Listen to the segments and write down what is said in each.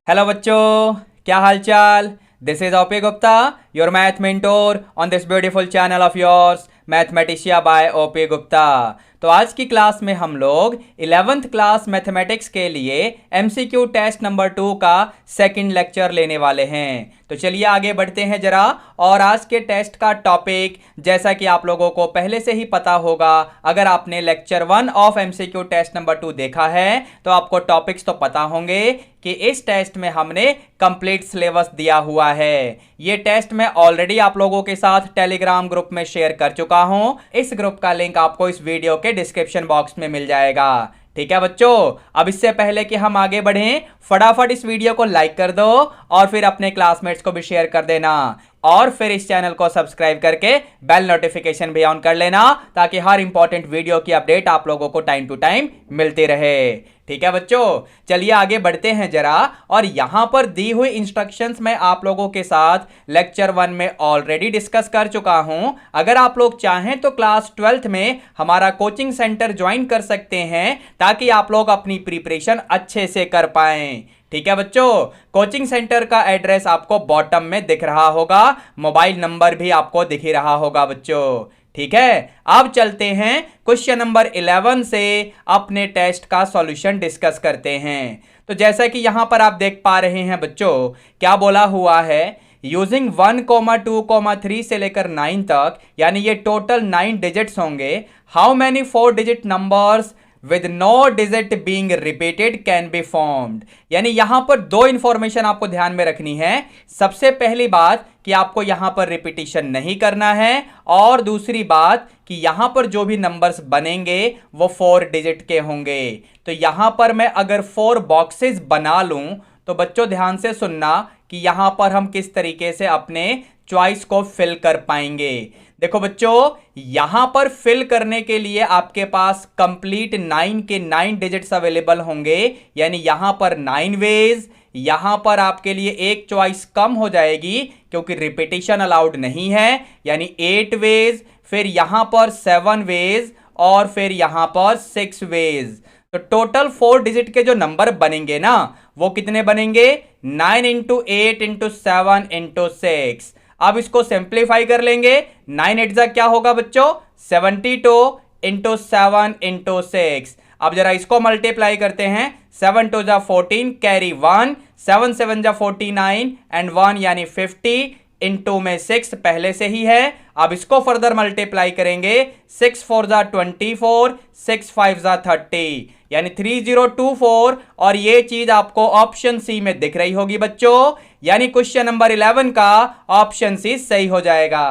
Hello बच्चों, क्या हाल चाल। This is OP Gupta, your math mentor on this beautiful channel of yours Mathematicia by OP Gupta. तो आज की क्लास में हम लोग 11th क्लास मैथमेटिक्स के लिए एमसीक्यू टेस्ट नंबर 2 का सेकंड लेक्चर लेने वाले हैं। तो चलिए आगे बढ़ते हैं जरा। और आज के टेस्ट का टॉपिक, जैसा कि आप लोगों को पहले से ही पता होगा, अगर आपने lecture 1 of MCQ test number 2 देखा है तो आपको टॉपिक्स तो पता होंगे कि इस टेस्ट में हमने कंप्लीट सिलेबस दिया हुआ है। ये टेस्ट मैं ऑलरेडी आप लोगों के साथ टेलीग्राम ग्रुप में शेयर कर चुका हूं। इस ग्रुप का लिंक आपको इस वीडियो के डिस्क्रिप्शन बॉक्स में मिल जाएगा। ठीक है बच्चों, अब इससे पहले कि हम आगे बढ़ें, फटाफट इस वीडियो को लाइक कर दो और फिर अपने क्लासमेट्स को भी शेयर कर देना। और फिर इस चैनल को सब्सक्राइब करके बेल नोटिफिकेशन भी ऑन कर लेना, ताकि हर इंपॉर्टेंट वीडियो की अपडेट आप लोगों को टाइम टू टाइम मिलती रहे। ठीक है बच्चों, चलिए आगे बढ़ते हैं जरा। और यहां पर दी हुई इंस्ट्रक्शंस मैं आप लोगों के साथ लेक्चर 1 में ऑलरेडी डिस्कस कर चुका हूं। अगर आप लोग चाहें तो क्लास 12th में हमारा कोचिंग सेंटर ज्वाइन कर सकते हैं, ताकि आप लोग अपनी प्रिपरेशन अच्छे से कर पाएं। ठीक है बच्चों, कोचिंग सेंटर का एड्रेस आपको बॉटम में दिख रहा होगा, मोबाइल नंबर भी आपको दिख ही रहा होगा बच्चों। ठीक है, अब चलते हैं क्वेश्चन नंबर 11 से अपने टेस्ट का सॉल्यूशन डिस्कस करते हैं। तो जैसा कि यहां पर आप देख पा रहे हैं बच्चों, क्या बोला हुआ है, यूजिंग 1, 2, 3 से लेकर 9 तक, यानी ये टोटल 9 डिजिट्स होंगे। How many 4 digit numbers with no digit being repeated can be formed. यानी यहां पर दो इंफॉर्मेशन आपको ध्यान में रखनी है। सबसे पहली बात कि आपको यहां पर रिपीटिशन नहीं करना है, और दूसरी बात कि यहां पर जो भी नंबर्स बनेंगे वो 4 डिजिट के होंगे। तो यहां पर मैं अगर 4 बॉक्सेस बना लूं तो बच्चों ध्यान से सुनना कि यहां पर हम किस तरीके से अपने चॉइस को फिल कर पाएंगे। देखो बच्चों, यहां पर फिल करने के लिए आपके पास कंप्लीट 9 के 9 डिजिट्स अवेलेबल होंगे, यानी यहां पर 9 वेज। यहां पर आपके लिए एक चॉइस कम हो जाएगी क्योंकि रिपीटिशन अलाउड नहीं है, यानी 8 वेज। फिर यहां पर 7 वेज और फिर यहां पर 6 वेज। तो टोटल 4 डिजिट के जो नंबर बनेंगे ना, वो कितने बनेंगे, 9 इंटू 8 इंटू 7 इंटू 6। अब इसको सिंप्लीफाई कर लेंगे। 9 8 जा क्या होगा बच्चों, 72 इंटू 7 इंटू 6। अब जरा इसको मल्टीप्लाई करते हैं। 7 2 जा 14, कैरी 1, 7 7 जा 49 एंड 1 यानी 50, इंटू में 6 पहले से ही है। अब इसको फर्दर मल्टीप्लाई करेंगे। 6 4 जा 24, 6 5 जा 30, यानी 3024। और ये चीज आपको ऑप्शन सी में दिख रही होगी बच्चों, यानी क्वेश्चन नंबर 11 का ऑप्शन सी सही हो जाएगा।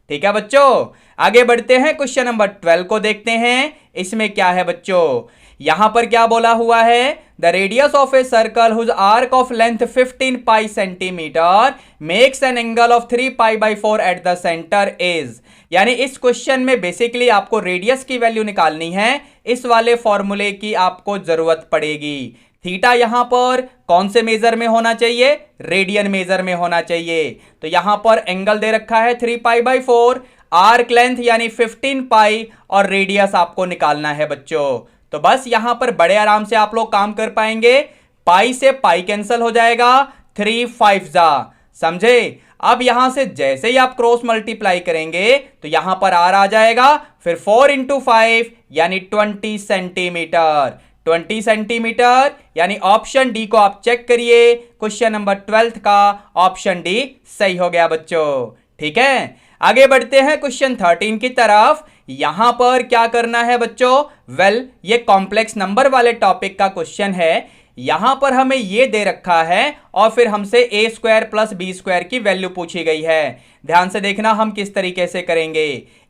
ठीक है बच्चों, आगे बढ़ते हैं, क्वेश्चन नंबर 12 को देखते हैं। इसमें क्या है बच्चों, यहां पर क्या बोला हुआ है, the radius of a circle whose arc of length 15 pi centimetre makes an angle of 3 pi by 4 at the centre is. यानी इस क्वेश्चन में बेसिकली आपको रेडियस की वैल्यू निकालनी है। इस वाले फॉर्मूले की आपको जरूरत पड़ेगी। थीटा यहां पर कौन से मेजर में होना चाहिए, रेडियन मेजर में होना चाहिए। तो यहां पर एंगल दे रखा है 3 पाई बाई 4, आर्क लेंथ यानी 15 पाई, और रेडियस आपको निकालना है बच्चों। तो बस यहां पर बड़े आराम से आप लोग काम कर पाएंगे। पाई से पाई कैंसिल हो जाएगा, 3 5 जा, समझे। अब यहां से जैसे ही आप क्रॉस मल्टीप्लाई करेंगे तो यहां पर आर आ जाएगा, फिर 4 इंटू 5 यानी 20 सेंटीमीटर। 20 सेंटीमीटर यानी ऑप्शन डी को आप चेक करिए, क्वेश्चन नंबर 12 का ऑप्शन डी सही हो गया बच्चों। ठीक है, आगे बढ़ते हैं क्वेश्चन 13 की तरफ। यहां पर क्या करना है बच्चों, ये कॉम्प्लेक्स नंबर वाले टॉपिक का क्वेश्चन है। यहां पर हमें ये दे रखा है और फिर हमसे ए स्क्वायर प्लस बी स्क्वायर की वैल्यू पूछी गई है। ध्यान से देखना हम किस तरीके से करेंगे।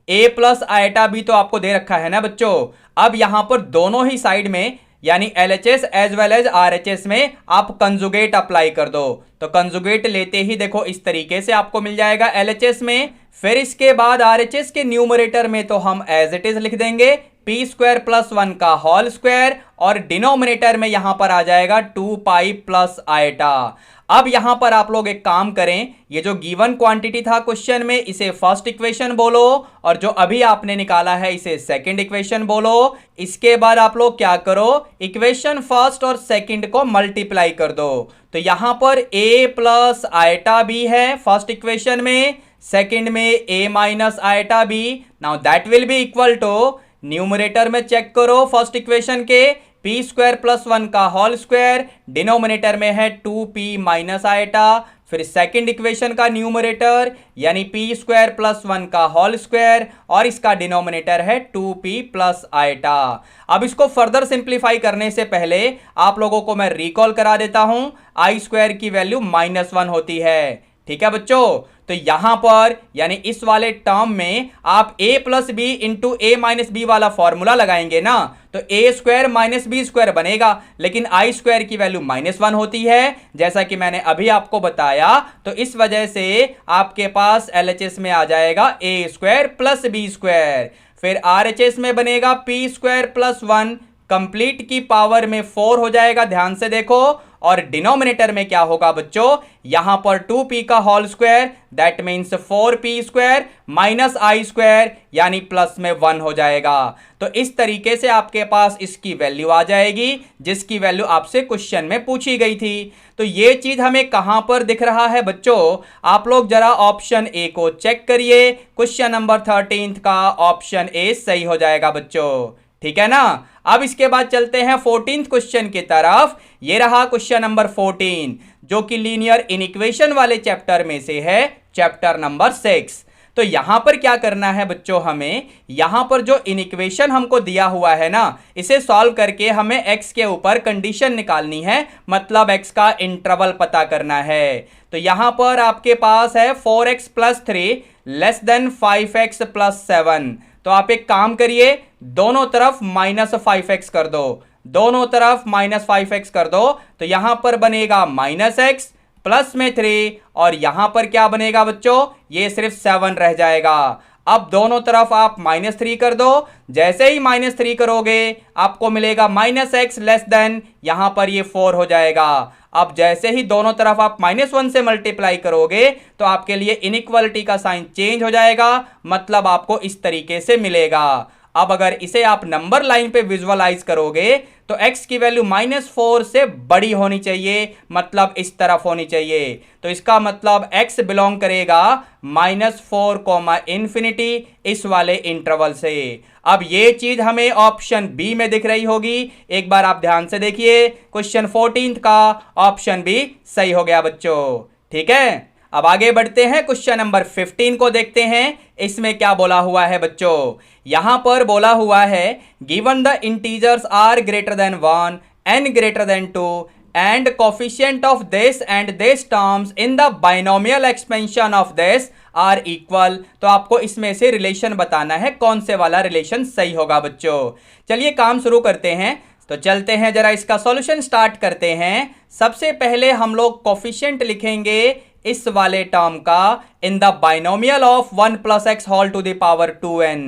ए प्लस आयटा बी तो आपको दे रखा है ना बच्चों। अब यहां पर दोनों ही साइड में यानी LHS as well as RHS में आप कंजुगेट अप्लाई कर दो। तो कंजुगेट लेते ही देखो इस तरीके से आपको मिल जाएगा। LHS में फिर इसके बाद आरएचएस के न्यूमरेटर में तो हम एज इट इज लिख देंगे पी स्क्वायर प्लस 1 का होल स्क्वायर, और डिनोमिनेटर में यहां पर आ जाएगा 2 पाई प्लस आयटा। अब यहां पर आप लोग एक काम करें, ये जो गिवन क्वांटिटी था क्वेश्चन में इसे फर्स्ट इक्वेशन बोलो, और जो अभी आपने निकाला है इसे सेकंड इक्वेशन बोलो। इसके बाद आप लोग क्या करो, इक्वेशन फर्स्ट और सेकंड को मल्टीप्लाई कर दो। तो यहां पर a प्लस आयटा बी है फर्स्ट इक्वेशन में, सेकंड में a minus iota B. Now that will be equal to, numerator में चेक करो फर्स्ट इक्वेशन के पी स्क्वायर प्लस 1 का होल स्क्वायर, डिनोमिनेटर में है 2p माइनस आयटा। फिर सेकंड इक्वेशन का न्यूमरेटर यानी पी स्क्वायर प्लस 1 का होल स्क्वायर, और इसका डिनोमिनेटर है 2p प्लस आयटा। अब इसको फर्दर सिंप्लीफाई करने से पहले आप लोगों को मैं रिकॉल करा देता हूं, आई स्क्वायर की वैल्यू -1 होती है। ठीक है बच्चों, तो यहां पर यानी इस वाले टर्म में आप a plus B into A minus B वाला फॉर्मूला लगाएंगे ना, तो a square minus B square बनेगा, लेकिन आई स्क्वायर की वैल्यू -1 होती है जैसा कि मैंने अभी आपको बताया। तो इस वजह से आपके पास एलएचएस में आ जाएगा a square plus B square. फिर आरएचएस में बनेगा पी स्क्वायर प्लस 1, कंप्लीट की पावर में 4 हो जाएगा, ध्यान से देखो। और डिनोमिनेटर में क्या होगा बच्चों, यहां पर 2p का whole square, that means 4p square minus I square यानी प्लस में 1 हो जाएगा। तो इस तरीके से आपके पास इसकी वैल्यू आ जाएगी जिसकी वैल्यू आपसे क्वेश्चन में पूछी गई थी। तो ये चीज हमें कहां पर दिख रहा है बच्चों, आप लोग जरा ऑप्शन ए को चेक करिए, क्वेश्चन नंबर 13 का ऑप्शन ए सही हो जाएगा बच्चों। ठीक है ना। अब इसके बाद चलते हैं 14th क्वेश्चन की तरफ। ये रहा क्वेश्चन नंबर 14 जो कि लीनियर इनइक्वेशन वाले चैप्टर में से है, चैप्टर नंबर 6। तो यहां पर क्या करना है बच्चों, हमें यहां पर जो इनइक्वेशन हमको दिया हुआ है ना, इसे सॉल्व करके हमें x के ऊपर कंडीशन निकालनी है, मतलब x का इंटरवल पता करना है। तो यहां पर आपके पास है 4x plus 3 less than 5x plus 7। तो आप एक काम करिए, दोनों तरफ -5x कर दो, दोनों तरफ -5x कर दो। तो यहां पर बनेगा -x प्लस में 3, और यहां पर क्या बनेगा बच्चों, ये सिर्फ 7 रह जाएगा। अब दोनों तरफ आप -3 कर दो, जैसे ही -3 करोगे आपको मिलेगा -x लेस देन, यहां पर ये 4 हो जाएगा। अब जैसे ही दोनों तरफ आप -1 से मल्टीप्लाई करोगे तो आपके लिए इनइक्वालिटी का साइन चेंज हो जाएगा, मतलब आपको इस तरीके से मिलेगा। अब अगर इसे आप नंबर लाइन पे विजुअलाइज करोगे तो x की वैल्यू -4 से बड़ी होनी चाहिए, मतलब इस तरफ होनी चाहिए। तो इसका मतलब x बिलोंग करेगा -4 इंफिनिटी इस वाले इंटरवल से। अब ये चीज हमें ऑप्शन बी में दिख रही होगी, एक बार आप ध्यान से देखिए, क्वेश्चन 14 का ऑप्शन बी सही हो गया बच्चों। ठीक है, अब आगे बढ़ते हैं, क्वेश्चन नंबर 15 को देखते हैं। इसमें क्या बोला हुआ है बच्चों, यहां पर बोला हुआ है given the integers are greater than 1 n greater than 2 and coefficient of this and this terms in the binomial expansion of this are equal. तो आपको इसमें से रिलेशन बताना है, कौन से वाला रिलेशन सही होगा बच्चों। चलिए काम शुरू करते हैं, तो चलते हैं जरा इसका सॉल्यूशन स्टार्ट करते हैं। सबसे पहले हम लोग कोफिशिएंट लिखेंगे इस वाले टर्म का in the binomial of 1 plus X whole to the power 2n।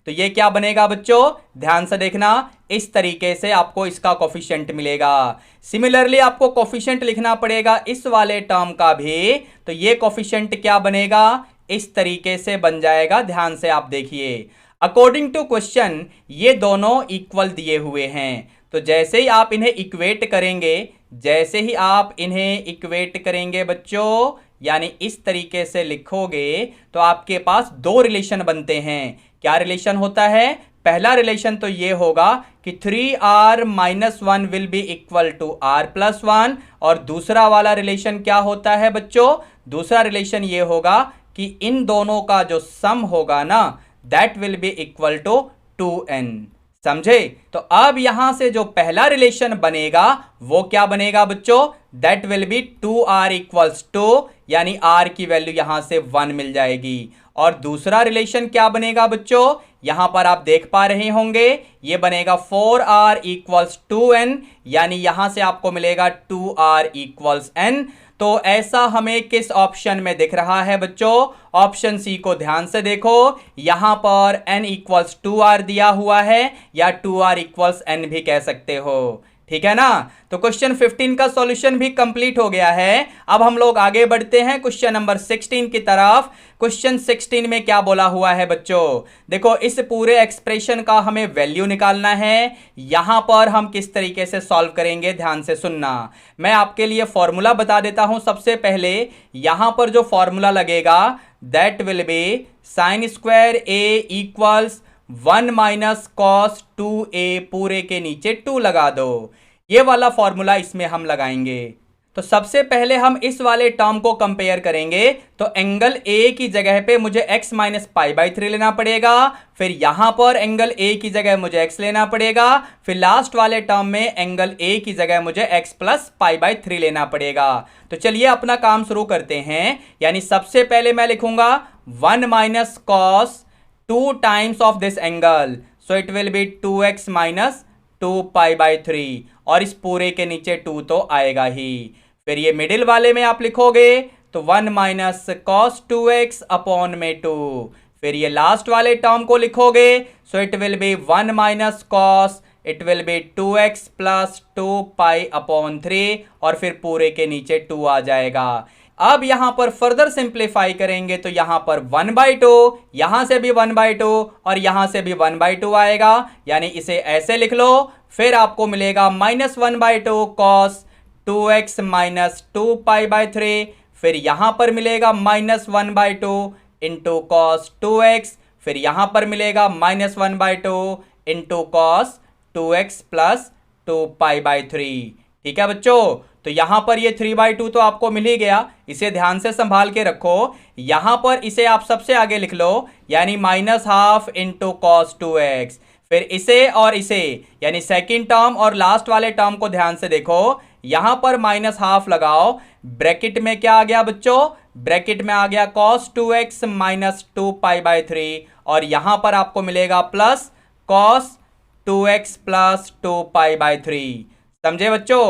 तो ये क्या बनेगा बच्चों, ध्यान से देखना, इस तरीके से आपको इसका कोफिशिएंट मिलेगा। सिमिलरली आपको कोफिशिएंट लिखना पड़ेगा इस वाले टर्म का भी, तो ये कोफिशिएंट क्या बनेगा, इस तरीके से बन जाएगा। ध्यान से आप देखिए, अकॉर्डिंग टू क्वेश्चन ये दोनों इक्वल दिए हुए हैं। तो जैसे ही आप इन्हें इक्वेट करेंगे, जैसे ही आप इन्हें इक्वेट करेंगे बच्चों, यानी इस तरीके से लिखोगे, तो आपके पास दो रिलेशन बनते हैं। क्या रिलेशन होता है, पहला रिलेशन तो ये होगा कि 3r - 1 will be equal to r+1, और दूसरा वाला रिलेशन क्या होता है बच्चों, दूसरा रिलेशन ये होगा कि इन दोनों का जो सम होगा ना, that will be equal to 2n। समझे। तो अब यहां से जो पहला रिलेशन बनेगा वो क्या बनेगा बच्चों, दैट विल बी 2r = 2, यानी r की वैल्यू यहां से 1 मिल जाएगी। और दूसरा रिलेशन क्या बनेगा बच्चों, यहां पर आप देख पा रहे होंगे ये बनेगा 4r इक्वल्स 2n, यानी यहां से आपको मिलेगा 2r इक्वल्स n। तो ऐसा हमें किस ऑप्शन में दिख रहा है बच्चों, ऑप्शन सी को ध्यान से देखो, यहां पर n इक्वल्स 2r दिया हुआ है, या 2r इक्वल्स n भी कह सकते हो, ठीक है ना। तो क्वेश्चन 15 का सॉल्यूशन भी कंप्लीट हो गया है। अब हम लोग आगे बढ़ते हैं क्वेश्चन नंबर 16 की तरफ। क्वेश्चन 16 में क्या बोला हुआ है बच्चों, देखो इस पूरे एक्सप्रेशन का हमें वैल्यू निकालना है। यहां पर हम किस तरीके से सॉल्व करेंगे, ध्यान से सुनना। मैं आपके लिए फॉर्मूला बता देता हूं। सबसे पहले यहां पर जो फॉर्मूला लगेगा that will B sine square A equals 1 minus cos 2a पूरे के नीचे 2 लगा दो। ये वाला फॉर्मूला इसमें हम लगाएंगे। तो सबसे पहले हम इस वाले टर्म को कंपेयर करेंगे। तो एंगल ए की जगह पे मुझे x माइनस पाई बाई 3 लेना पड़ेगा, फिर यहां पर एंगल ए की जगह मुझे x लेना पड़ेगा, फिर लास्ट वाले टर्म में एंगल ए की जगह मुझे x प्लस पाई बाई 3 लेना पड़ेगा। तो चलिए अपना काम शुरू करते हैं। यानी सबसे पहले मैं लिखूंगा 1 minus cos 2 times of this angle, so it will B 2x minus 2 pi by 3, और इस पूरे के नीचे 2 तो आएगा ही। फिर ये मिडिल वाले में आप लिखोगे तो 1 माइनस कॉस 2x अपॉन में 2, फिर ये लास्ट वाले टर्म को लिखोगे, सो it will B 1 minus cos, it will B 2x plus 2 pi upon 3, और फिर पूरे के नीचे 2 आ जाएगा। अब यहां पर फर्दर सिंप्लीफाई करेंगे तो यहां पर 1/2, यहां से भी 1/2 और यहां से भी 1/2 आएगा, यानी इसे ऐसे लिख लो। फिर आपको मिलेगा -1/2 cos 2x minus 2 pi by 3, फिर यहां पर मिलेगा -1/2 इंटू कॉस 2x, फिर यहां पर मिलेगा -1/2 into cos 2x plus 2 pi by 3। ठीक है बच्चों, तो यहां पर ये 3/2 तो आपको मिल ही गया, इसे ध्यान से संभाल के रखो। यहां पर इसे आप सबसे आगे लिख लो, यानी -12 इंटू कॉस 2x, फिर इसे और इसे यानी सेकंड टर्म और लास्ट वाले टर्म को ध्यान से देखो। यहां पर -12 लगाओ, ब्रैकेट में क्या आ गया बच्चों, ब्रैकेट में आ गया cos 2x minus 2 pi by 3, और यहां पर आपको मिलेगा plus cos 2x plus 2 pi by 3। समझे बच्चों।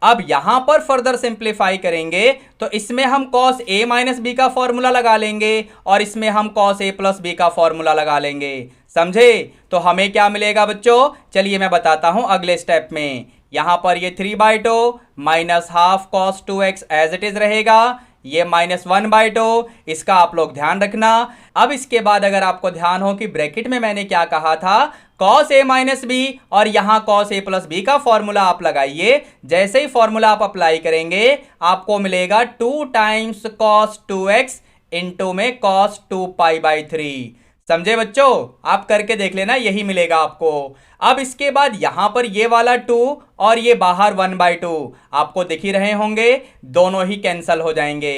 अब यहां पर फर्दर सिंप्लीफाई करेंगे तो इसमें हम cos a माइनस बी का फॉर्मूला लगा लेंगे, और इसमें हम cos a प्लस बी का फॉर्मूला लगा लेंगे। समझे। तो हमें क्या मिलेगा बच्चों, चलिए मैं बताता हूं अगले स्टेप में। यहां पर ये 3/2 minus half cos 2x as it is रहेगा, ये -1/2, इसका आप लोग ध्यान रखना। अब इसके बाद अगर आपको ध्यान हो कि ब्रैकेट में मैंने क्या कहा था, cos a माइनस बी, और यहां cos a प्लस बी का फॉर्मूला आप लगाइए। जैसे ही फॉर्मूला आप अप्लाई करेंगे आपको मिलेगा 2 टाइम्स cos 2x इंटू में cos 2 पाई बाई 3। समझे बच्चों, आप करके देख लेना, यही मिलेगा आपको। अब इसके बाद यहां पर ये वाला 2 और ये बाहर 1/2 आपको दिख ही रहे होंगे, दोनों ही कैंसल हो जाएंगे।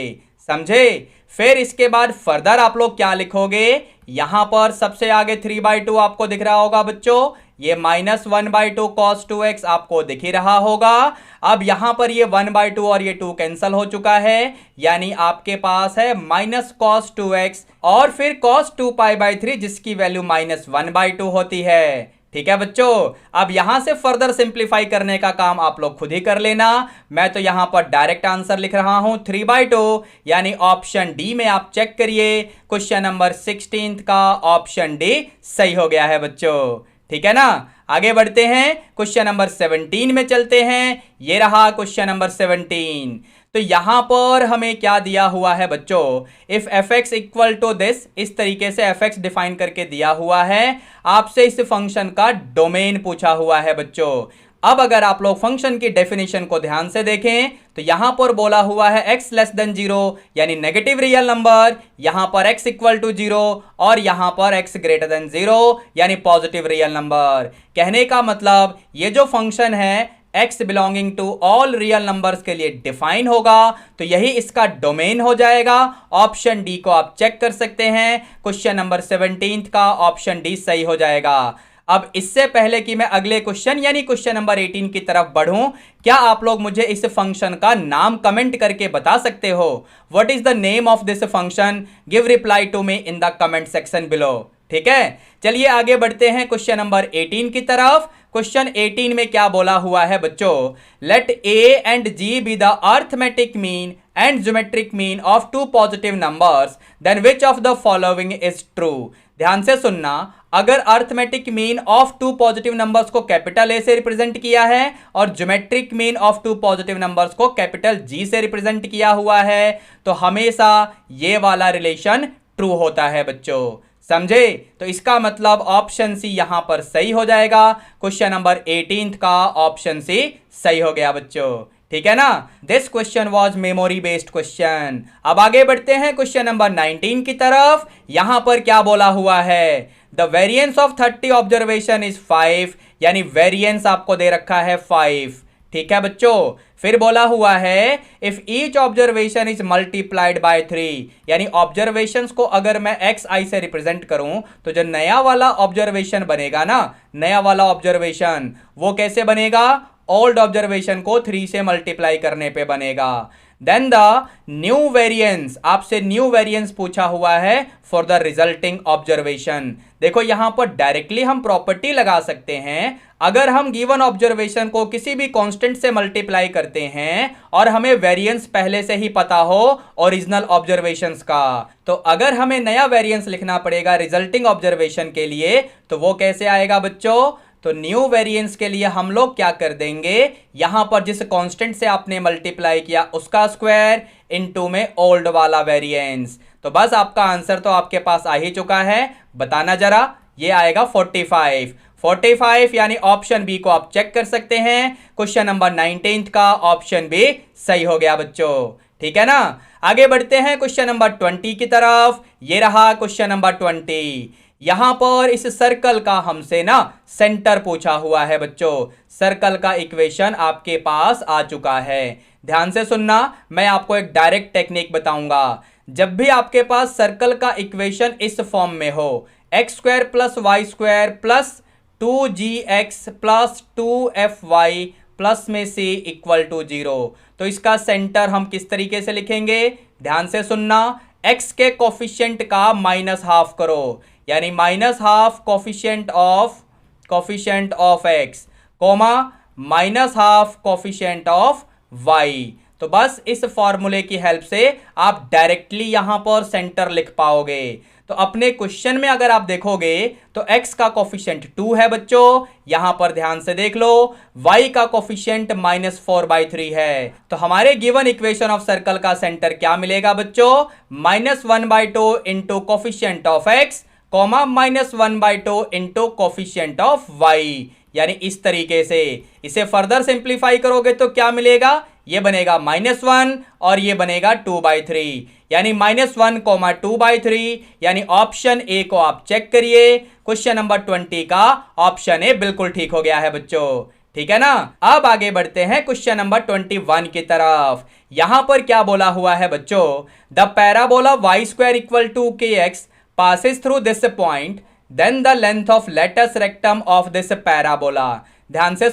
समझे। फिर इसके बाद फर्दर आप लोग क्या लिखोगे, यहां पर सबसे आगे 3/2 आपको दिख रहा होगा बच्चों, ये -1/2 cos 2x आपको दिख ही रहा होगा। अब यहां पर ये 1/2 और ये 2 कैंसल हो चुका है, यानी आपके पास है -cos 2x और फिर cos 2 पाई बाई 3 जिसकी वैल्यू -1/2 होती है। ठीक है बच्चों। अब यहां से फर्दर सिंप्लीफाई करने का काम आप लोग खुद ही कर लेना, मैं तो यहां पर डायरेक्ट आंसर लिख रहा हूं 3/2, यानी ऑप्शन डी में आप चेक करिए, क्वेश्चन नंबर 16 का ऑप्शन डी सही हो गया है बच्चों। ठीक है ना। आगे बढ़ते हैं, क्वेश्चन नंबर 17 में चलते हैं। ये रहा क्वेश्चन नंबर 17। तो यहां पर हमें क्या दिया हुआ है बच्चों, if fx equal to this, इस तरीके से fx डिफाइन करके दिया हुआ है। आपसे इस फंक्शन का डोमेन पूछा हुआ है बच्चों। अब अगर आप लोग फंक्शन की डेफिनेशन को ध्यान से देखें तो यहां पर बोला हुआ है x लेस देन 0 यानी नेगेटिव रियल नंबर, यहां पर x इक्वल टू 0 और यहां पर x ग्रेटर देन 0 यानी पॉजिटिव रियल नंबर। कहने का मतलब ये जो फंक्शन है x belonging to all real numbers के लिए डिफाइन होगा, तो यही इसका डोमेन हो जाएगा। ऑप्शन डी को आप चेक कर सकते हैं, क्वेश्चन नंबर 17 का ऑप्शन डी सही हो जाएगा। अब इससे पहले कि मैं अगले क्वेश्चन यानी क्वेश्चन नंबर 18 की तरफ बढ़ूं, क्या आप लोग मुझे इस फंक्शन का नाम कमेंट करके बता सकते हो? What is the name of this function? Give reply to me in the comment section below. ठीक है, चलिए आगे बढ़ते हैं क्वेश्चन नंबर 18 की तरफ। क्वेश्चन 18 में क्या बोला हुआ है बच्चों? Let A and G be the arithmetic mean and geometric mean of two positive numbers, then which of the following is true? ध्यान से सुनना, अगर arithmetic mean of two positive numbers को कैपिटल ए से रिप्रेजेंट किया है और geometric mean of two positive numbers को कैपिटल जी से रिप्रेजेंट किया हुआ है, तो हमेशा ये वाला रिलेशन ट्रू होता है बच्चों। समझे? तो इसका मतलब ऑप्शन सी यहां पर सही हो जाएगा। क्वेश्चन नंबर 18 का ऑप्शन सी सही हो गया बच्चों। ठीक है ना? This question was memory based question. अब आगे बढ़ते हैं क्वेश्चन नंबर 19 की तरफ। यहां पर क्या बोला हुआ है? The variance of 30 observation is 5, यानी वेरिएंस आपको दे रखा है 5। ठीक है बच्चों, फिर बोला हुआ है if each observation is multiplied by 3, यानी ऑब्जर्वेशंस को अगर मैं एक्स आई से रिप्रेजेंट करूं तो जो नया वाला ऑब्जर्वेशन बनेगा ना, नया वाला ऑब्जर्वेशन वो कैसे बनेगा? ओल्ड ऑब्जर्वेशन को 3 से मल्टीप्लाई करने पे बनेगा। देन द न्यू वेरिएंस, आपसे न्यू वेरिएंस पूछा हुआ है फॉर द रिजल्टिंग ऑब्जर्वेशन। देखो यहां पर डायरेक्टली हम प्रॉपर्टी लगा सकते हैं। अगर हम गिवन ऑब्जर्वेशन को किसी भी कांस्टेंट से मल्टीप्लाई करते हैं और हमें वेरिएंस पहले से ही पता हो ओरिजिनल ऑब्जर्वेशंस का, तो अगर हमें नया वेरिएंस लिखना पड़ेगा रिजल्टिंग ऑब्जर्वेशन के लिए, तो वो कैसे आएगा बच्चों? तो न्यू वेरिएंस के लिए हम लोग क्या कर देंगे, यहां पर जिस कांस्टेंट से आपने मल्टीप्लाई किया उसका स्क्वायर इनटू में ओल्ड वाला वेरिएंस। तो बस आपका आंसर तो आपके पास आ ही चुका है, बताना जरा। ये आएगा 45। 45 यानी ऑप्शन बी को आप चेक कर सकते हैं। क्वेश्चन नंबर 19 का ऑप्शन बी सही हो गया बच्चों। ठीक है ना? आगे बढ़ते हैं क्वेश्चन नंबर 20 की तरफ। ये रहा क्वेश्चन नंबर 20। यहां पर इस सर्कल का हमसे ना सेंटर पूछा हुआ है बच्चों। सर्कल का इक्वेशन आपके पास आ चुका है। ध्यान से सुनना, मैं आपको एक डायरेक्ट टेक्निक बताऊंगा। जब भी आपके पास सर्कल का इक्वेशन इस फॉर्म में हो, X square plus Y square plus 2gx plus 2fy plus में सी इक्वल टू 0, तो इसका सेंटर हम किस तरीके से लिखेंगे? ध्यान से सुनना, x के कोफिशिएंट का माइनस हाफ करो, यानी minus half coefficient of x, comma minus half coefficient of y। तो बस इस फॉर्मूले की हेल्प से आप डायरेक्टली यहां पर सेंटर लिख पाओगे। तो अपने क्वेश्चन में अगर आप देखोगे तो x का कोफिशिएंट 2 है बच्चों, यहां पर ध्यान से देख लो, y का कोफिशिएंट -4/3 है। तो हमारे गिवन इक्वेशन ऑफ सर्कल का सेंटर क्या मिलेगा बच्चों? -1/2 into coefficient of x, comma -1/2 into coefficient of y, यानी इस तरीके से। इसे फर्दर सिंप्लीफाई करोगे तो क्या मिलेगा? ये बनेगा -1 और ये बनेगा 2/3, यानी -1, 2/3, यानी ऑप्शन ए को आप चेक करिए। क्वेश्चन नंबर 20 का ऑप्शन ए बिल्कुल ठीक हो गया है बच्चों। ठीक है ना? अब आगे बढ़ते हैं क्वेश्चन नंबर 21 की तरफ। यहां पर क्या बोला हुआ है बच्चों? The parabola y square equal to kx passes through this point, then the length of latus rectum of this parabola। ध्यान से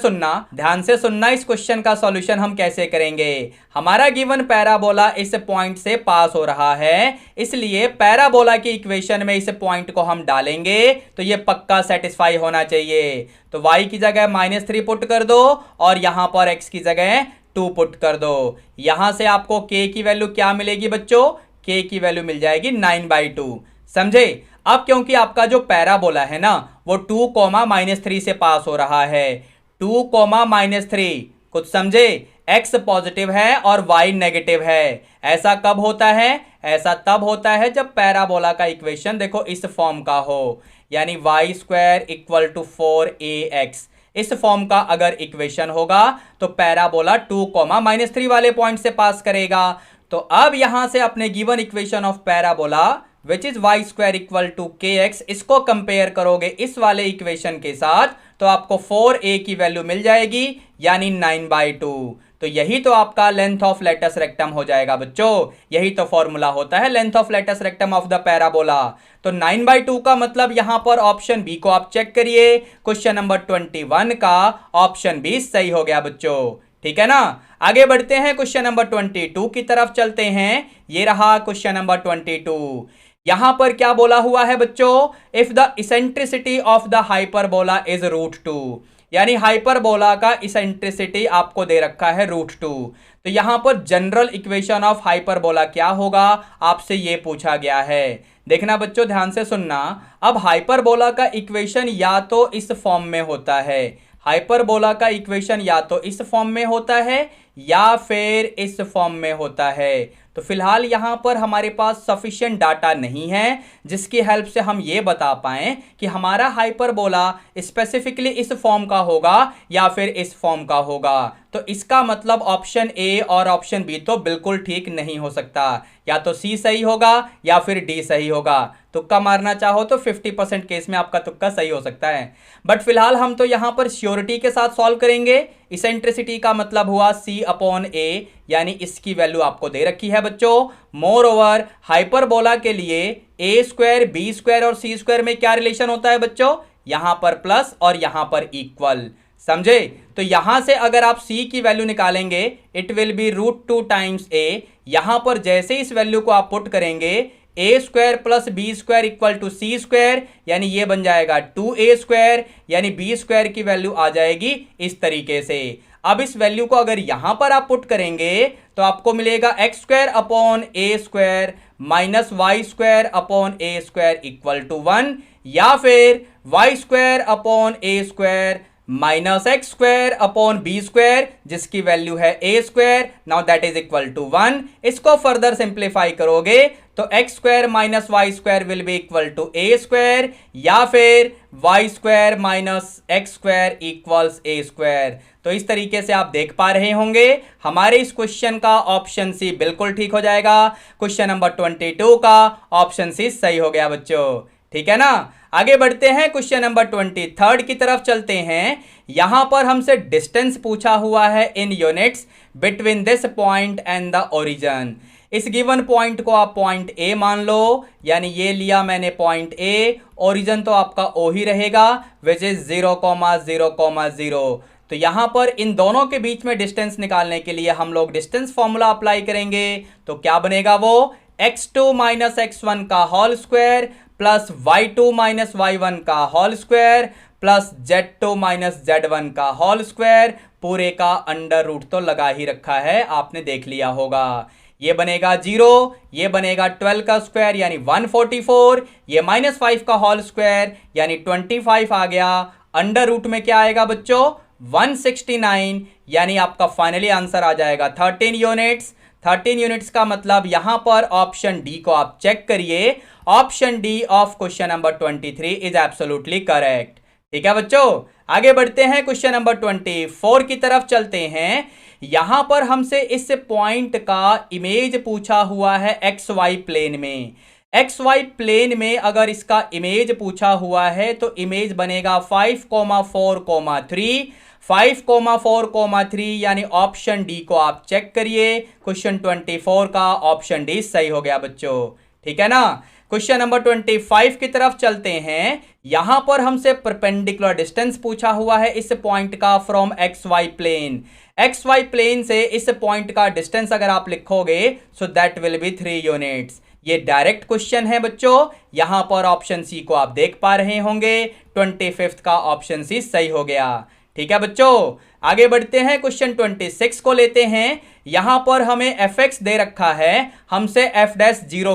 सुनना, इस क्वेश्चन का सॉल्यूशन हम कैसे करेंगे? हमारा गिवन पैराबोला इस पॉइंट से पास हो रहा है, इसलिए पैराबोला की इक्वेशन में इस पॉइंट को हम डालेंगे तो ये पक्का सेटिस्फाई होना चाहिए। तो y की जगह -3 पुट कर दो और यहां पर x की जगह 2 पुट कर दो। यहां से आपको k की वैल्यू क्या मिलेगी बच्चों? k की वैल्यू मिल जाएगी 9/2। समझे? अब क्योंकि आपका जो पैराबोला है ना वो 2, -3 से पास हो रहा है, 2, -3, कुछ समझे? x पॉजिटिव है और y नेगेटिव है। ऐसा कब होता है? ऐसा तब होता है जब पैराबोला का इक्वेशन देखो इस फॉर्म का हो, यानी y square equal to 4ax। इस फॉर्म का अगर इक्वेशन होगा तो पैराबोला 2, -3 वाले पॉइंट से पास करेगा। तो अब यहां से अपने given equation of parabola which is y square equal to kx, इसको कंपेयर करोगे इस वाले इक्वेशन के साथ तो आपको 4a की वैल्यू मिल जाएगी, यानी 9/2। तो यही तो आपका लेंथ ऑफ लेटस रेक्टम हो जाएगा बच्चों। यही तो फॉर्मूला होता है length of latus rectum of the parabola. तो 9/2 का मतलब यहां पर ऑप्शन बी को आप चेक करिए, क्वेश्चन नंबर 21 का ऑप्शन बी सही हो गया बच्चों। ठीक है ना। आगे बढ़ते हैं, क्वेश्चन नंबर 22 की तरफ चलते हैं। ये रहा क्वेश्चन नंबर 22। यहां पर क्या बोला हुआ है बच्चों, if the eccentricity of the hyperbola is √2, यानी हाइपरबोला का इसेंट्रिसिटी आपको दे रखा है √2। तो यहां पर जनरल इक्वेशन ऑफ हाइपरबोला क्या होगा, आपसे ये पूछा गया है। देखना बच्चों, ध्यान से सुनना। अब हाइपरबोला का इक्वेशन या तो इस फॉर्म में होता है, हाइपरबोला का इक्वेशन या तो इस फॉर्म में होता है या फिर इस फॉर्म में होता है। तो फिलहाल यहां पर हमारे पास सफिशिएंट डाटा नहीं है जिसकी हेल्प से हम ये बता पाएं कि हमारा हाइपरबोला स्पेसिफिकली इस फॉर्म का होगा या फिर इस फॉर्म का होगा। तो इसका मतलब ऑप्शन ए और ऑप्शन बी तो बिल्कुल ठीक नहीं हो सकता, या तो सी सही होगा या फिर डी सही होगा। तुक्का मारना चाहो तो 50% केस में आपका तुक्का सही हो सकता है, बट फिलहाल हम तो यहां पर श्योरिटी के साथ सॉल्व करेंगे। इसेंट्रिसिटी का मतलब हुआ C/A, यानी इसकी वैल्यू आपको दे रखी है बच्चों। मोर ओवर हाइपरबोला के लिए a² b² और c² में क्या रिलेशन होता है बच्चों, यहां पर प्लस और यहां पर इक्वल, समझे। तो यहां से अगर आप c की वैल्यू निकालेंगे it will be √2 times a। यहां पर जैसे इस वैल्यू को आप पुट करेंगे a² plus b² equal to c², यानी ये बन जाएगा 2a², यानी b² की वैल्यू आ जाएगी इस तरीके से। अब इस वैल्यू को अगर यहां पर आप पुट करेंगे तो आपको मिलेगा x²/a² minus y²/a² equal to 1, या फिर y²/a² माइनस x²/b² जिसकी वैल्यू है a², now that is equal to 1। इसको फर्दर सिंप्लीफाई करोगे तो x² minus y² will be equal to a², या फिर y² minus x² equals a²। तो इस तरीके से आप देख पा रहे होंगे हमारे इस क्वेश्चन का ऑप्शन सी बिल्कुल ठीक हो जाएगा। क्वेश्चन नंबर 22 का ऑप्शन सी सही हो गया बच्चों। ठीक है ना। आगे बढ़ते हैं, क्वेश्चन नंबर 23 की तरफ चलते हैं। यहां पर हमसे डिस्टेंस पूछा हुआ है in units between this point and the origin. इस गिवन पॉइंट को आप पॉइंट ए मान लो, यानी ये लिया मैंने पॉइंट ए, ओरिजिन तो आपका ओ ही रहेगा विच इज 0,0,0। तो यहां पर इन दोनों के बीच में डिस्टेंस निकालने के लिए हम लोग डिस्टेंस फॉर्मूला अप्लाई करेंगे। तो क्या बनेगा वो, x2 माइनस x1 का whole square plus y2 minus y1 का whole square plus z2 minus z1 का होल स्क्वायर, पूरे का अंडर रूट तो लगा ही रखा है, आपने देख लिया होगा। ये बनेगा 0, ये बनेगा 12 का स्क्वायर यानी 144, ये -5 का होल स्क्वायर यानी 25 आ गया। अंडर रूट में क्या आएगा बच्चों, 169, यानी आपका फाइनली आंसर आ जाएगा 13 यूनिट्स। 13 यूनिट्स का मतलब यहां पर ऑप्शन डी को आप चेक करिए, option D of question number 23 is absolutely correct. ठीक है बच्चों, आगे बढ़ते हैं, क्वेश्चन नंबर 24 की तरफ चलते हैं। यहां पर हमसे इस पॉइंट का इमेज पूछा हुआ है XY प्लेन में। XY प्लेन में अगर इसका इमेज पूछा हुआ है तो इमेज बनेगा 5,4,3। 5,4,3 यानी ऑप्शन डी को आप चेक करिए। क्वेश्चन 24 का ऑप्शन डी सही हो गया बच्चों। ठीक है ना। क्वेश्चन नंबर 25 की तरफ चलते हैं। यहां पर हमसे परपेंडिकुलर डिस्टेंस पूछा हुआ है इस पॉइंट का from XY plane. XY plane से इस पॉइंट का डिस्टेंस अगर आप लिखोगे so that will be 3 units. ये डायरेक्ट क्वेश्चन है बच्चों। यहां पर ऑप्शन सी को आप देख पा रहे होंगे, 25 का ऑप्शन सी सही हो गया। ठीक है बच्चों, आगे बढ़ते हैं, क्वेश्चन 26 को लेते हैं। यहां पर हमें fx दे रखा है, हमसे f'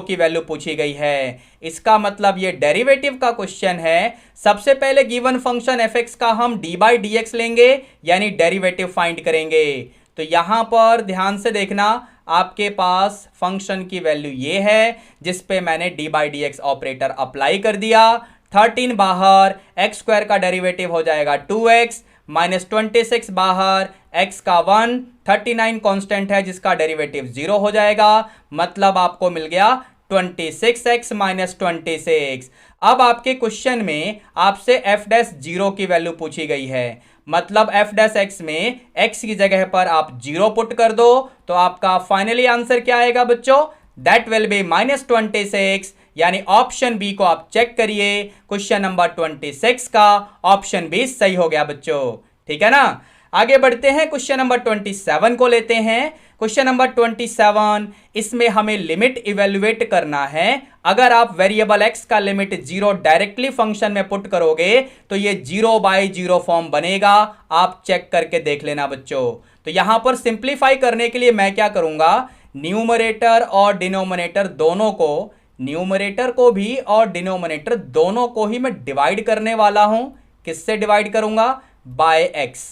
की वैल्यू पूछी गई है। इसका मतलब ये डेरिवेटिव का क्वेश्चन है। सबसे पहले गिवन फंक्शन fx का हम d/dx लेंगे, यानी डेरिवेटिव फाइंड करेंगे। तो यहां पर ध्यान से देखना, आपके पास फंक्शन की वैल्यू ये है जिस पे मैंने d/dx ऑपरेटर अप्लाई कर दिया। 13 बाहर, x² का डेरिवेटिव हो जाएगा 2x, -26 बाहर, x का 1, 39 कांस्टेंट है जिसका डेरिवेटिव 0 हो जाएगा, मतलब आपको मिल गया 26x माइनस 26। अब आपके क्वेश्चन में आपसे f' 0 की वैल्यू पूछी गई है, मतलब एफ डैश एक्स में एक्स की जगह पर आप 0 पुट कर दो तो आपका फाइनली आंसर क्या आएगा बच्चों, दैट विल बी -26। यानी ऑप्शन बी को आप चेक करिए, क्वेश्चन नंबर 26 का ऑप्शन बी सही हो गया बच्चों। ठीक है ना, आगे बढ़ते हैं, क्वेश्चन नंबर 27 को लेते हैं। क्वेश्चन नंबर 27, इसमें हमें लिमिट इवेल्युएट करना है। अगर आप वेरिएबल एक्स का लिमिट 0 डायरेक्टली फंक्शन में पुट करोगे तो ये 0/0 फॉर्म बनेगा, आप चेक करके देख लेना बच्चों। तो यहां पर सिंप्लीफाई करने के लिए मैं क्या करूंगा, न्यूमरेटर और डिनोमिनेटर दोनों को, न्यूमरेटर को भी और डिनोमिनेटर दोनों को ही मैं डिवाइड करने वाला हूं। किससे डिवाइड करूंगा, by X.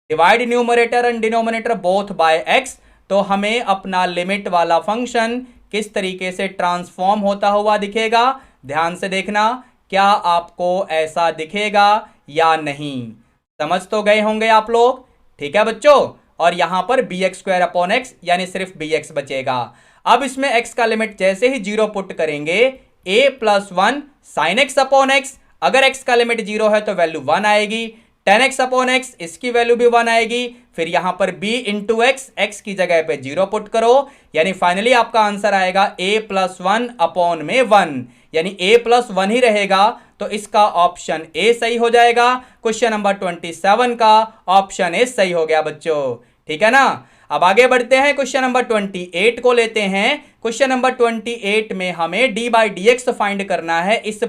Divide numerator and denominator both by X. तो हमें अपना लिमिट वाला फंक्शन किस तरीके से ट्रांसफॉर्म होता हुआ दिखेगा, ध्यान से देखना, क्या आपको ऐसा दिखेगा या नहीं। समझ तो गए होंगे आप लोग, ठीक है बच्चों। और यहां पर bx² यानी सिर्फ bx बचेगा। अब इसमें x का लिमिट जैसे ही 0 पुट करेंगे, a+1 sin x/x। अगर x का लिमिट 0 है तो वैल्यू 1 आएगी, tan x/x इसकी वैल्यू भी 1 आएगी। फिर यहां पर b इंटू x की जगह पे 0 पुट करो, यानी फाइनली आपका आंसर आएगा a+1/1, यानी a+1 ही रहेगा। तो इसका ऑप्शन ए सही हो जाएगा। क्वेश्चन नंबर 27 का ऑप्शन ए सही हो गया बच्चों। ठीक है ना, अब आगे बढ़ते हैं, क्वेश्चन नंबर 28 को लेते हैं। क्वेश्चन नंबर 28 में हमें d/dx फाइंड करना है। इस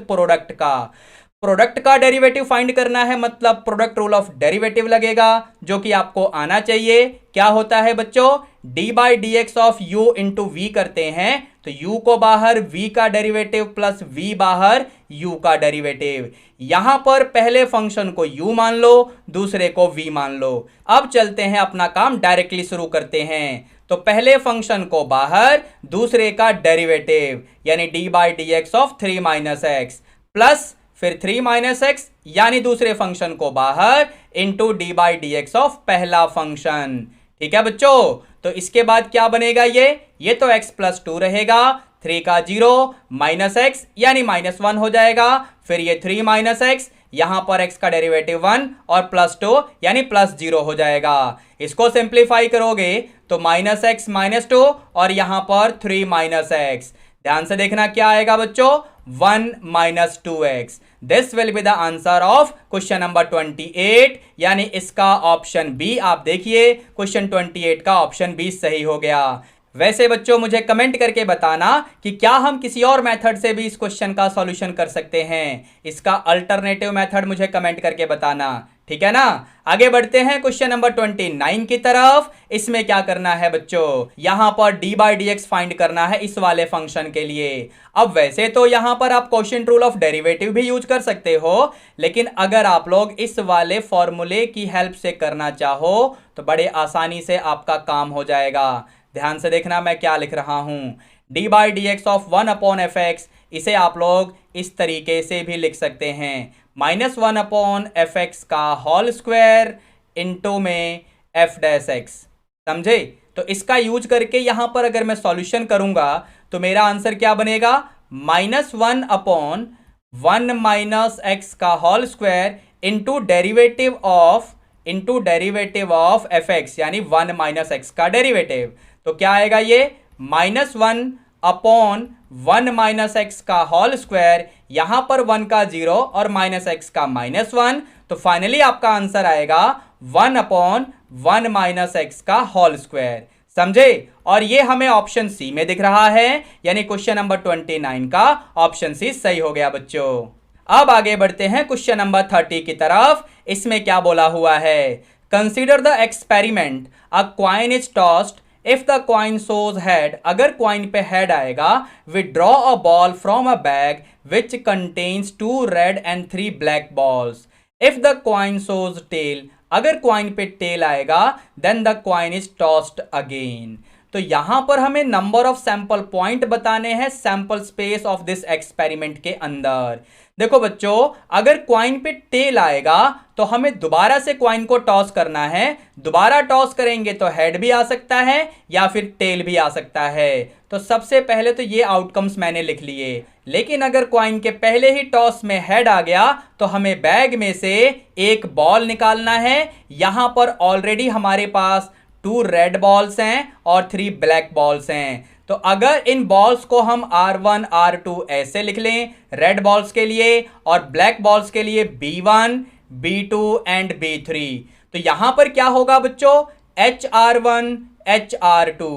प्रोडक्ट का डेरिवेटिव फाइंड करना है, मतलब प्रोडक्ट रूल ऑफ डेरिवेटिव लगेगा, जो कि आपको आना चाहिए। क्या होता है बच्चों, d/dx of u into we करते हैं तो u को बाहर, v का डेरिवेटिव प्लस v बाहर, u का डेरिवेटिव। यहां पर पहले फंक्शन को u मान लो, दूसरे को v मान लो। अब चलते हैं, अपना काम डायरेक्टली शुरू करते हैं। तो पहले फंक्शन को बाहर, दूसरे का डेरिवेटिव, यानी d/dx ऑफ 3 - x प्लस फिर 3 - x, यानी दूसरे फंक्शन को बाहर, इंटू d/dx ऑफ पहला फंक्शन। ठीक है बच्चों, तो इसके बाद क्या बनेगा, ये तो x + 2 रहेगा, 3 का 0 -x यानी -1 हो जाएगा। फिर ये 3 - x, यहां पर x का डेरिवेटिव 1 और +2 यानी +0 हो जाएगा। इसको सिंप्लीफाई करोगे तो -x - 2 और यहां पर 3 - x। ध्यान से देखना क्या आएगा बच्चों, 1 - 2x। This will be the answer of question number 28, यानी इसका ऑप्शन बी आप देखिए, क्वेश्चन 28 का ऑप्शन बी सही हो गया। वैसे बच्चों मुझे कमेंट करके बताना कि क्या हम किसी और मेथड से भी इस क्वेश्चन का सॉल्यूशन कर सकते हैं। इसका अल्टरनेटिव मेथड मुझे कमेंट करके बताना, ठीक है ना। आगे बढ़ते हैं क्वेश्चन नंबर 29 की तरफ। इसमें क्या करना है बच्चों, यहां पर d/dx फाइंड करना है इस वाले फंक्शन के लिए। अब वैसे तो यहां पर आप क्वोशिएंट रूल ऑफ डेरिवेटिव भी यूज कर सकते हो, लेकिन अगर आप लोग इस वाले फॉर्मूले की हेल्प से करना चाहो तो बड़े आसानी से आपका काम हो जाएगा। ध्यान से देखना मैं क्या लिख रहा हूं, d/dx ऑफ 1/fx, इसे आप लोग इस तरीके से भी लिख सकते हैं, -1/fx का होल स्क्वायर इंटू में f'(x). समझे, तो इसका यूज करके यहां पर अगर मैं सॉल्यूशन करूंगा तो मेरा आंसर क्या बनेगा, -1/1 - x का whole square into derivative of fx, यानी 1 - x का डेरिवेटिव। तो क्या आएगा, ये -1/1 - x का होल स्क्वायर, यहां पर 1 का 0 और -x का -1। तो फाइनली आपका आंसर आएगा 1/1 - x का होल स्क्वायर। समझे, और ये हमें ऑप्शन सी में दिख रहा है, यानी क्वेश्चन नंबर 29 का ऑप्शन सी सही हो गया बच्चों। अब आगे बढ़ते हैं क्वेश्चन नंबर 30 की तरफ। इसमें क्या बोला हुआ है, consider the experiment, a coin is tossed, if the coin shows head, अगर कॉइन पे हेड आएगा, withdraw a ball from a bag which contains 2 red and 3 black balls. If the coin shows tail, अगर coin पे tail आएगा, then the coin is tossed again. तो यहां पर हमें नंबर ऑफ सैंपल पॉइंट बताने हैं sample space of this experiment के अंदर। देखो बच्चों, अगर क्वाइन पे टेल आएगा तो हमें दोबारा से क्वाइन को टॉस करना है। दोबारा टॉस करेंगे तो हेड भी आ सकता है या फिर टेल भी आ सकता है। तो सबसे पहले तो ये आउटकम्स मैंने लिख लिए, लेकिन अगर क्वाइन के पहले ही टॉस में हेड आ गया तो हमें बैग में से एक बॉल निकालना है। यहां पर ऑलरेडी हमारे पास 2 रेड बॉल्स हैं और 3 ब्लैक बॉल्स हैं। तो अगर इन बॉल्स को हम R1 R2 ऐसे लिख लें रेड बॉल्स के लिए और ब्लैक बॉल्स के लिए B1 B2 एंड B3, तो यहां पर क्या होगा बच्चों, HR1 HR2।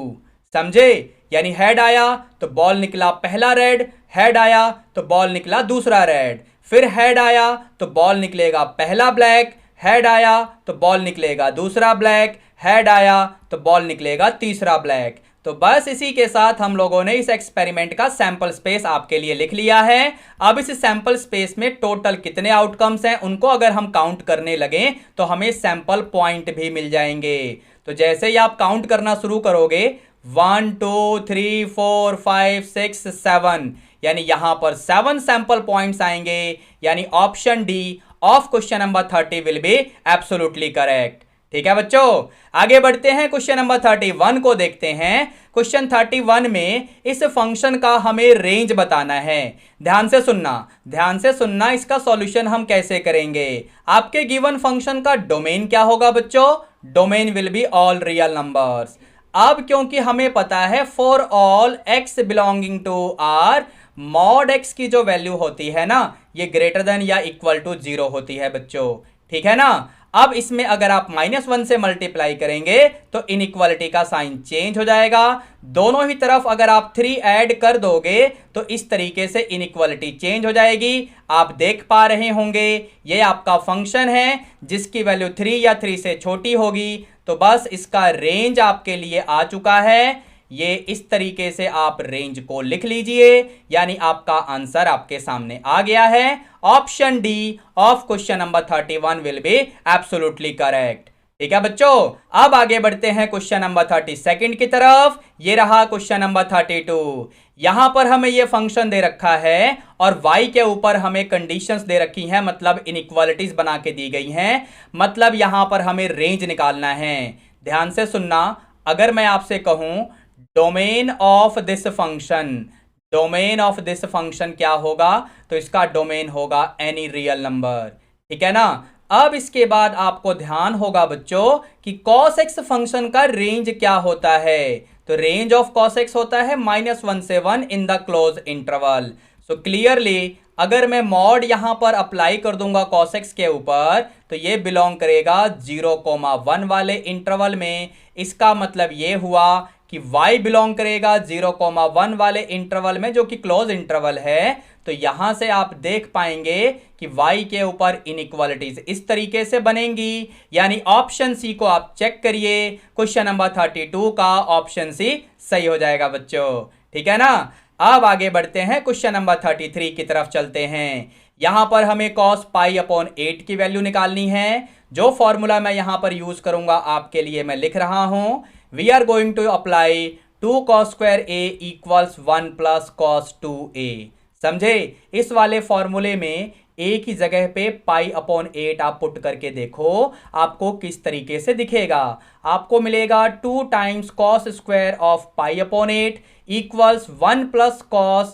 समझे? यानी हेड आया तो बॉल निकला पहला रेड, हेड आया तो बॉल निकला दूसरा रेड, फिर हेड आया तो बॉल निकलेगा पहला ब्लैक, हेड आया तो बॉल निकलेगा दूसरा ब्लैक, हेड आया तो बॉल निकलेगा तीसरा ब्लैक। तो बस इसी के साथ हम लोगों ने इस एक्सपेरिमेंट का सैंपल स्पेस आपके लिए लिख लिया है। अब इस सैंपल स्पेस में टोटल कितने आउटकम्स हैं उनको अगर हम काउंट करने लगे तो हमें सैंपल पॉइंट भी मिल जाएंगे। तो जैसे ही आप काउंट करना शुरू करोगे 1 2 3 4 5 6 7, यानी यहां पर 7 सैंपल पॉइंट्स आएंगे, यानी option D of question number 30 will be absolutely correct. ठीक है बच्चों, आगे बढ़ते हैं, क्वेश्चन नंबर 31 को देखते हैं। क्वेश्चन 31 में इस फंक्शन का हमें रेंज बताना है। ध्यान से सुनना, इसका सॉल्यूशन हम कैसे करेंगे। आपके गिवन फंक्शन का डोमेन क्या होगा बच्चों, domain will be all real numbers. अब क्योंकि हमें पता है for all x belonging to r, mod x की जो वैल्यू होती है ना, ये ग्रेटर देन या इक्वल टू 0 होती है बच्चों। ठीक है ना। अब इसमें अगर आप -1 से मल्टीप्लाई करेंगे तो इनइक्वालिटी का साइन चेंज हो जाएगा। दोनों ही तरफ अगर आप 3 ऐड कर दोगे तो इस तरीके से इनइक्वालिटी चेंज हो जाएगी। आप देख पा रहे होंगे ये आपका फंक्शन है जिसकी वैल्यू 3 या 3 से छोटी होगी। तो बस इसका रेंज आपके लिए आ चुका है। ये इस तरीके से आप रेंज को लिख लीजिए, यानी आपका आंसर आपके सामने आ गया है। Option D of question number 31 will be absolutely correct. ठीक है बच्चों, अब आगे बढ़ते हैं क्वेश्चन नंबर 32 की तरफ। ये रहा क्वेश्चन नंबर 32। यहां पर हमें ये फंक्शन दे रखा है और y के ऊपर हमें कंडीशंस दे रखी हैं, मतलब इनइक्वालिटीज बना के दी गई हैं। मतलब यहां पर हमें रेंज निकालना है। ध्यान से सुनना, अगर मैं आपसे कहूं डोमेन ऑफ दिस फंक्शन क्या होगा, तो इसका डोमेन होगा एनी रियल नंबर। ठीक है ना। अब इसके बाद आपको ध्यान होगा बच्चों कि cos x फंक्शन का रेंज क्या होता है। तो रेंज ऑफ cos x होता है -1 से 1 in the close interval. So clearly अगर मैं मॉड यहां पर अप्लाई कर दूंगा cos x के ऊपर तो ये बिलोंग करेगा 0,1 वाले इंटरवल में। इसका मतलब ये हुआ कि y बिलोंग करेगा 0,1 वाले इंटरवल में, जो कि क्लोज इंटरवल है। तो यहां से आप देख पाएंगे कि y के ऊपर इनइक्वालिटीज इस तरीके से बनेंगी। यानी ऑप्शन सी को आप चेक करिए, क्वेश्चन नंबर 32 का ऑप्शन सी सही हो जाएगा बच्चों। ठीक है ना। अब आगे बढ़ते हैं, क्वेश्चन नंबर 33 की तरफ चलते हैं। यहां पर हमें cos π/8 की वैल्यू निकालनी है। जो फॉर्मूला मैं यहां पर यूज करूंगा आपके लिए मैं लिख रहा हूं। We are going to apply 2 cos square a equals 1 plus cos 2a। समझे? इस वाले फॉर्मूले में a की जगह पे π/8 आप पुट करके देखो आपको किस तरीके से दिखेगा। आपको मिलेगा 2 times cos square of π/8 equals 1 plus cos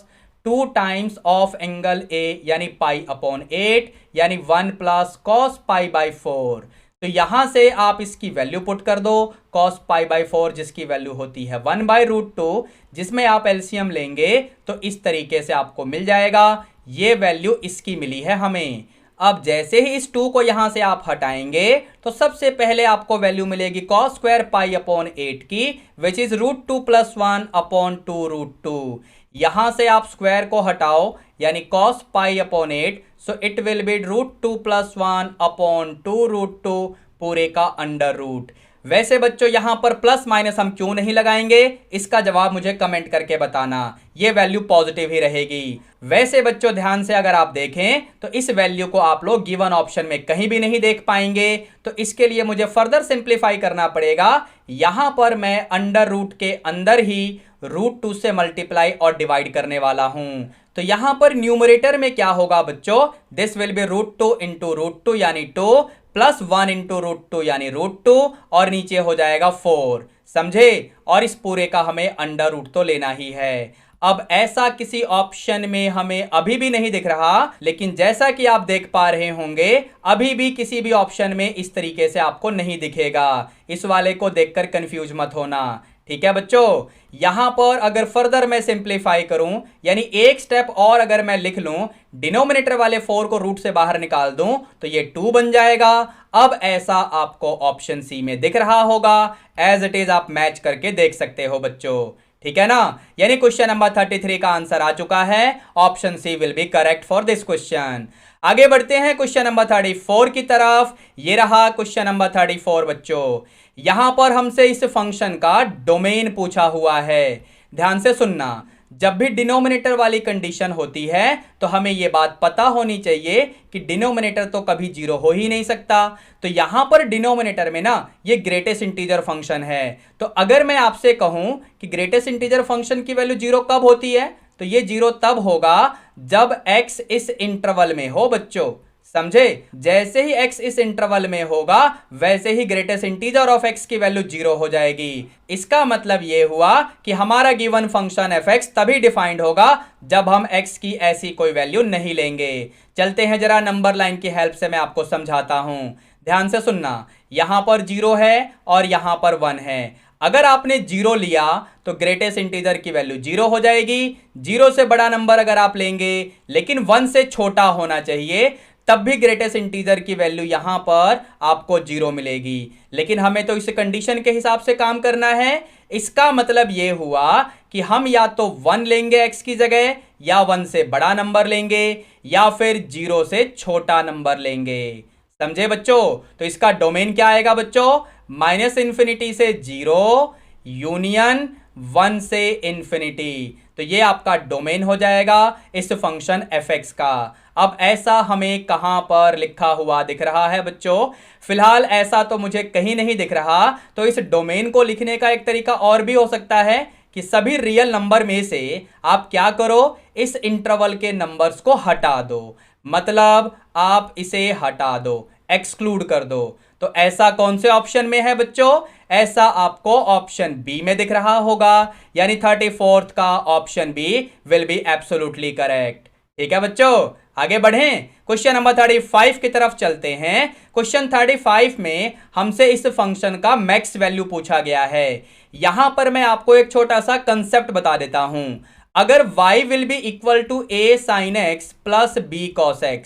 2 times of angle a यानी π/8 यानी 1 प्लस cos π/4। तो यहां से आप इसकी वैल्यू पुट कर दो, cos π/4 जिसकी वैल्यू होती है 1/√2, जिसमें आप एलसीएम लेंगे तो इस तरीके से आपको मिल जाएगा। ये वैल्यू इसकी मिली है हमें। अब जैसे ही इस 2 को यहां से आप हटाएंगे तो सबसे पहले आपको वैल्यू मिलेगी cos स्क्वायर π/8 की, विच इज √2 + 1/2√2। यहां से आप स्क्वायर को हटाओ यानी cos π/8, so it will be √2 + 1/2√2 पूरे का अंडर रूट। वैसे बच्चों यहां पर प्लस माइनस हम क्यों नहीं लगाएंगे, इसका जवाब मुझे कमेंट करके बताना। ये वैल्यू पॉजिटिव ही रहेगी। वैसे बच्चों ध्यान से अगर आप देखें तो इस वैल्यू को आप लोग गिवन ऑप्शन में कहीं भी नहीं देख पाएंगे, तो इसके लिए मुझे फर्दर सिंप्लीफाई करना पड़ेगा। यहां पर मैं अंडर रूट के अंदर ही √2 से मल्टीप्लाई और डिवाइड करने वाला हूं। तो यहां पर न्यूमरेटर में क्या होगा बच्चों, दिस विल बी √2 इंटू √2 यानी 2 प्लस 1 इंटू √2 यानी √2 और नीचे हो जाएगा 4। समझे? और इस पूरे का हमें अंडर रूट तो लेना ही है। अब ऐसा किसी ऑप्शन में हमें अभी भी नहीं दिख रहा, लेकिन जैसा कि आप देख पा रहे होंगे अभी भी किसी भी ऑप्शन में इस तरीके से आपको नहीं दिखेगा। इस वाले को देखकर कंफ्यूज मत होना, ठीक है बच्चों। यहां पर अगर फर्दर मैं सिंप्लीफाई करूं, यानी एक स्टेप और अगर मैं लिख लूं, डिनोमिनेटर वाले 4 को रूट से बाहर निकाल दूं तो ये 2 बन जाएगा। अब ऐसा आपको ऑप्शन सी में दिख रहा होगा, एज इट इज आप मैच करके देख सकते हो बच्चों, ठीक है ना। यानी क्वेश्चन नंबर 33 का आंसर आ चुका है, option C will be correct for this question. आगे बढ़ते हैं क्वेश्चन नंबर 34 की तरफ। ये रहा क्वेश्चन नंबर 34 बच्चों। यहां पर हमसे इस फंक्शन का डोमेन पूछा हुआ है। ध्यान से सुनना, जब भी डिनोमिनेटर वाली कंडीशन होती है तो हमें यह बात पता होनी चाहिए कि डिनोमिनेटर तो कभी जीरो हो ही नहीं सकता। तो यहां पर डिनोमिनेटर में ना ये ग्रेटेस्ट इंटीजर फंक्शन है। तो अगर मैं आपसे कहूं कि ग्रेटेस्ट इंटीजर फंक्शन की वैल्यू जीरो कब होती है, तो ये जीरो तब होगा जब x इस इंटरवल में हो बच्चों। समझे? जैसे ही x इस इंटरवल में होगा वैसे ही ग्रेटेस्ट इंटीजर ऑफ x की वैल्यू जीरो हो जाएगी। इसका मतलब यह हुआ कि हमारा गिवन फंक्शन f(x) तभी डिफाइंड होगा जब हम x की ऐसी कोई वैल्यू नहीं लेंगे। चलते हैं जरा नंबर लाइन की हेल्प से मैं आपको समझाता हूं। ध्यान से सुनना, यहां पर जीरो है और यहां पर 1 है। अगर आपने जीरो लिया तो ग्रेटेस्ट इंटीजर की वैल्यू जीरो हो जाएगी। जीरो से बड़ा नंबर अगर आप लेंगे लेकिन 1 से छोटा होना चाहिए, तब भी ग्रेटेस्ट इंटीजर की वैल्यू यहां पर आपको जीरो मिलेगी। लेकिन हमें तो इस कंडीशन के हिसाब से काम करना है। इसका मतलब यह हुआ कि हम या तो 1 लेंगे x की जगह, या 1 से बड़ा नंबर लेंगे, या फिर 0 से छोटा नंबर लेंगे। समझे बच्चों? तो इसका डोमेन क्या आएगा बच्चों, -∞ से 0 यूनियन 1 से इंफिनिटी। तो ये आपका डोमेन हो जाएगा इस फंक्शन f(x) का। अब ऐसा हमें कहां पर लिखा हुआ दिख रहा है बच्चों? फिलहाल ऐसा तो मुझे कहीं नहीं दिख रहा। तो इस डोमेन को लिखने का एक तरीका और भी हो सकता है कि सभी रियल नंबर में से आप क्या करो, इस इंटरवल के नंबर्स को हटा दो। मतलब आप इसे हटा दो, एक्सक्लूड कर दो। तो ऐसा कौन से ऑप्शन में है बच्चों? ऐसा आपको ऑप्शन बी में दिख रहा होगा, यानी 34th का option B will be absolutely correct. ठीक है बच्चों, आगे बढ़ें, क्वेश्चन नंबर 35 की तरफ चलते हैं। क्वेश्चन 35 में हमसे इस फंक्शन का मैक्स वैल्यू पूछा गया है। यहां पर मैं आपको एक छोटा सा कंसेप्ट बता देता हूं। अगर y will be equal to a sin x plus b cos x,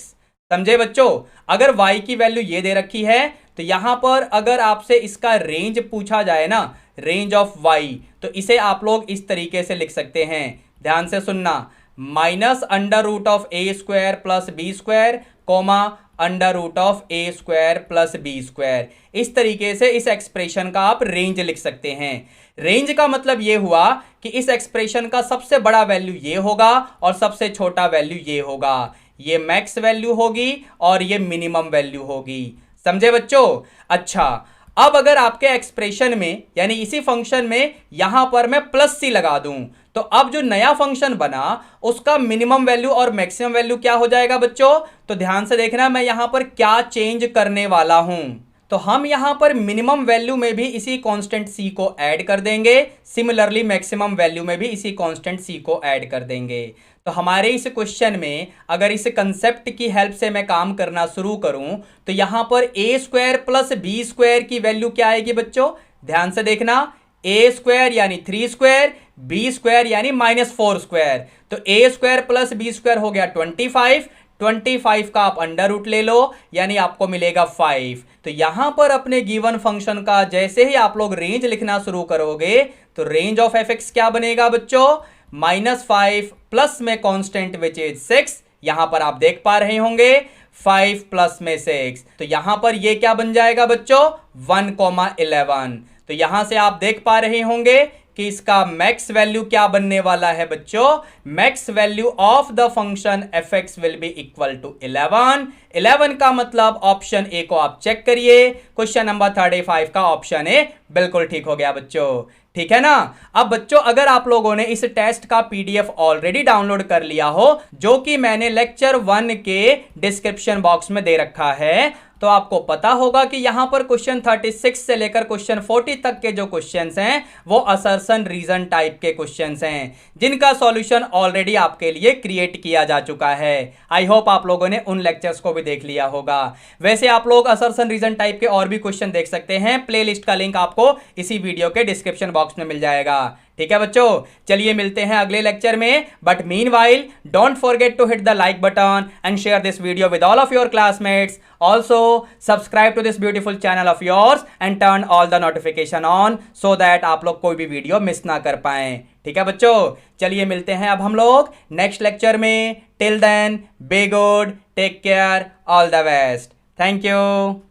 समझे बच्चों? अगर y की वैल्यू ये दे रखी है तो यहां पर अगर आपसे इसका रेंज पूछा जाए ना, रेंज ऑफ y, तो इसे आप लोग इस तरीके से लिख सकते हैं। ध्यान से सुनना, -√(a² plus b², √(a² plus b²। इस तरीके से इस एक्सप्रेशन का आप रेंज लिख सकते हैं। रेंज का मतलब यह हुआ कि इस एक्सप्रेशन का सबसे बड़ा वैल्यू ये होगा और सबसे छोटा वैल्यू ये होगा। ये मैक्स वैल्यू होगी और ये मिनिमम वैल्यू होगी। समझे बच्चों? अच्छा, अब अगर आपके एक्सप्रेशन में यानी इसी फंक्शन में यहां पर मैं प्लस सी लगा दूं, तो अब जो नया फंक्शन बना उसका मिनिमम वैल्यू और मैक्सिमम वैल्यू क्या हो जाएगा बच्चों? तो ध्यान से देखना, मैं यहां पर क्या चेंज करने वाला हूं। तो हम यहां पर मिनिमम वैल्यू में भी इसी कांस्टेंट c को ऐड कर देंगे, सिमिलरली मैक्सिमम वैल्यू में भी इसी कांस्टेंट c को ऐड कर देंगे। तो हमारे इस क्वेश्चन में अगर इस कंसेप्ट की हेल्प से मैं काम करना शुरू करूं तो यहां पर a² प्लस b² की वैल्यू क्या आएगी बच्चों? ध्यान से देखना, a² यानी 3², b² यानी -4²। तो a² प्लस b² हो गया 25 का आप अंडर रूट ले लो, यानी आपको मिलेगा 5। तो यहां पर अपने गिवन फंक्शन का जैसे ही आप लोग रेंज लिखना शुरू करोगे तो रेंज ऑफ f(x) क्या बनेगा बच्चों? -5 प्लस में कांस्टेंट विच इज 6। यहां पर आप देख पा रहे होंगे 5 प्लस में 6, तो यहां पर ये क्या बन जाएगा बच्चों 1,11। तो यहां से आप देख पा रहे होंगे कि इसका मैक्स वैल्यू क्या बनने वाला है बच्चों, max value of the function F X will be equal to 11। 11 का मतलब ऑप्शन ए को आप चेक करिए, क्वेश्चन नंबर 35 का ऑप्शन ए बिल्कुल ठीक हो गया बच्चों। ठीक है ना। अब बच्चों अगर आप लोगों ने इस टेस्ट का पीडीएफ ऑलरेडी डाउनलोड कर लिया हो, जो कि मैंने लेक्चर 1 के डिस्क्रिप्शन बॉक्स में दे रखा है, तो आपको पता होगा कि यहां पर क्वेश्चन 36 से लेकर क्वेश्चन 40 तक के जो क्वेश्चंस हैं वो असर्शन रीजन टाइप के क्वेश्चंस हैं, जिनका सॉल्यूशन ऑलरेडी आपके लिए क्रिएट किया जा चुका है। आई होप आप लोगों ने उन लेक्चर्स को भी देख लिया होगा। वैसे आप लोग असर्शन रीजन टाइप के और भी क्वेश्चन देख सकते हैं, प्लेलिस्ट का लिंक आपको इसी वीडियो के डिस्क्रिप्शन बॉक्स में मिल जाएगा। ठीक है बच्चों, चलिए मिलते हैं अगले लेक्चर में, but meanwhile don't forget to hit the like button and share this video with all of your classmates. Also subscribe to this beautiful channel of yours and turn all the notification on so that आप लोग कोई भी video miss ना कर पाएं। ठीक है बच्चों, चलिए मिलते हैं अब हम लोग नेक्स्ट लेक्चर में। Till then be good, take care, all the best, thank you.